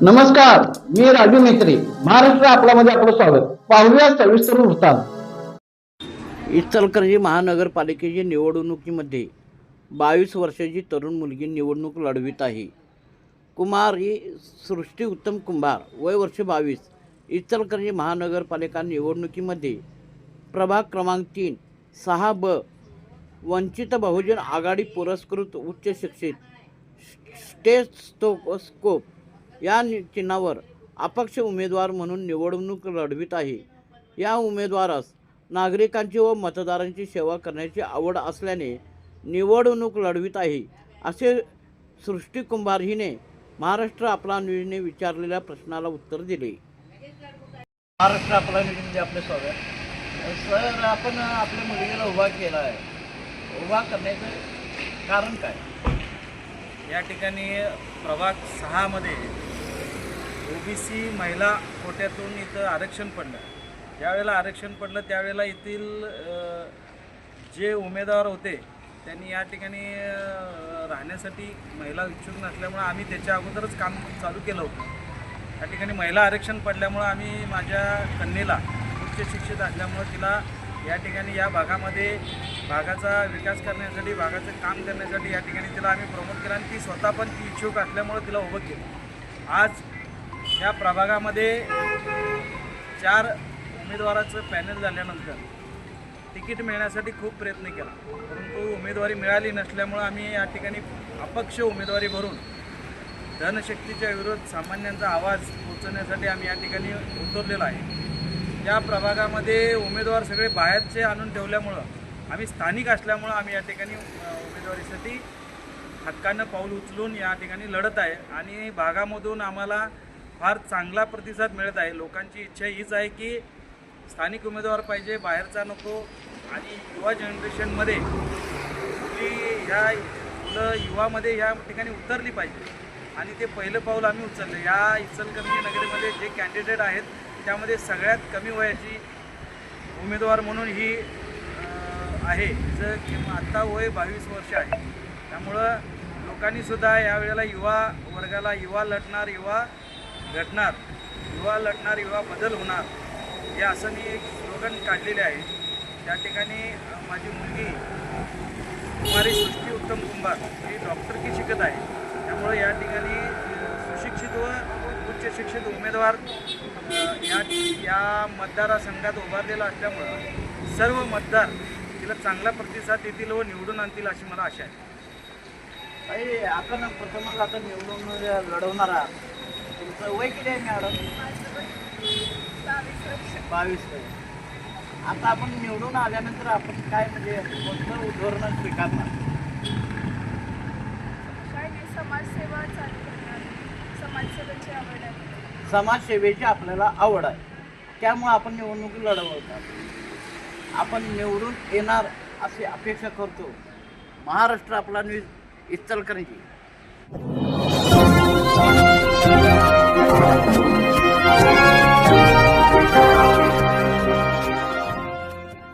नमस्कार, मी राजू मेत्री. महाराष्ट्र आपल्यामध्ये आपलं स्वागत. पाहूया सविस्तर वृत्तांत. इचलकरंजी महानगरपालिकेच्या निवडणुकीमध्ये 22 वर्षाची तरुण मुलगी निवडणूक लढवित आहे. कुमारी सृष्टी उत्तम कुंभार, वय वर्ष 22. इचलकरंजी महानगरपालिका निवडणुकीमध्ये प्रभाग क्रमांक 3, 6B वंचित बहुजन आघाडी पुरस्कृत उच्च शिक्षित स्टेथोस्कोप या चिन्हावर अपक्ष उमेदवार म्हणून निवडणूक लढवित आहे. या उमेदवारास नागरिकांची व मतदारांची सेवा करण्याची आवड असल्याने निवडणूक लढवित आहे, असे सृष्टी कुंभार हिने महाराष्ट्र आपला न्यूजने विचारलेल्या प्रश्नाला उत्तर दिले. महाराष्ट्र आपला न्यूजमध्ये आपले स्वागत. सर, आपण आपल्या मुलगीला उभा केला आहे. उभा करण्याचं कारण काय? या ठिकाणी प्रभाग 6मध्ये ओबीसी महिला कोट्यातून इथं आरक्षण पडलं. ज्यावेळेला आरक्षण पडलं त्यावेळेला येथील जे उमेदवार होते त्यांनी या ठिकाणी राहण्यासाठी महिला इच्छुक नसल्यामुळं आम्ही त्याच्या अगोदरच काम चालू केलं होतं. या ठिकाणी महिला आरक्षण पडल्यामुळं आम्ही माझ्या कन्येला उच्च शिक्षित असल्यामुळं तिला या ठिकाणी या भागामध्ये भागाचा विकास करण्यासाठी भागाचं काम करण्यासाठी या ठिकाणी तिला आम्ही प्रमोट केलं आणि ती स्वतः पण ती इच्छुक असल्यामुळं तिला उभं केलं. आज या प्रभागामध्ये 4 उमेदवाराचं पॅनल झाल्यानंतर तिकीट मिळण्यासाठी खूप प्रयत्न केला, परंतु उमेदवारी मिळाली नसल्यामुळं आम्ही या ठिकाणी अपक्ष उमेदवारी भरून धनशक्तीच्या विरोध सामान्यांचा आवाज पोचवण्यासाठी आम्ही या ठिकाणी उतरलेलो आहे. या प्रभागामध्ये उमेदवार सगळे बाहेरचे आणून ठेवल्यामुळं आम्ही स्थानिक असल्यामुळं आम्ही या ठिकाणी उमेदवारीसाठी हक्कानं पाऊल उचलून या ठिकाणी लढत आहे आणि भागामधून आम्हाला फार चांगला प्रतिसाद मिळत आहे. लोकांची इच्छा हीच आहे की स्थानिक उमेदवार पाहिजे, बाहेरचा नको आणि युवा जनरेशनमध्ये ह्या मुलं युवामध्ये ह्या ठिकाणी उतरली पाहिजे आणि ते पहिलं पाऊल आम्ही उचललं. या इचलकरंजी नगरीमध्ये जे कॅन्डिडेट आहेत त्यामध्ये सगळ्यात कमी वयाची उमेदवार म्हणून ही आहे, जिचं आत्ता वय 22 वर्ष आहे. त्यामुळं लोकांनीसुद्धा यावेळेला युवा वर्गाला युवा लढणार युवा घडणार, युवा लढणार युवा बदल होणार हे असं मी एक स्लोगन काढलेले आहे. त्या ठिकाणी माझी मुलगी कुमारी सृष्टी उत्तम कुंभार ही डॉक्टरकी शिकत आहे. त्यामुळं या ठिकाणी सुशिक्षित व उच्च शिक्षित उमेदवार या मतदारसंघात उभारलेला असल्यामुळं सर्व मतदार तिला चांगला प्रतिसाद देतील व निवडून आणतील अशी मला आशा आहे. आपण प्रथमच आता निवडून लढवणार आहात. तुमचं वय किती आहे मॅडम? 22 वय. आता आपण निवडून आल्यानंतर आपण काय म्हणजे कोणतं उदाहरण स्वीकारणार? काय नाही, समाजसेवा चालू करणार. समाजसेवेची आवड आहे. समाजसेवेची आपल्याला आवड आहे, त्यामुळे आपण निवडणूक लढवतात. आपण निवडून येणार अशी अपेक्षा करतो. महाराष्ट्र आपला न्यूज, इचलकरंजी.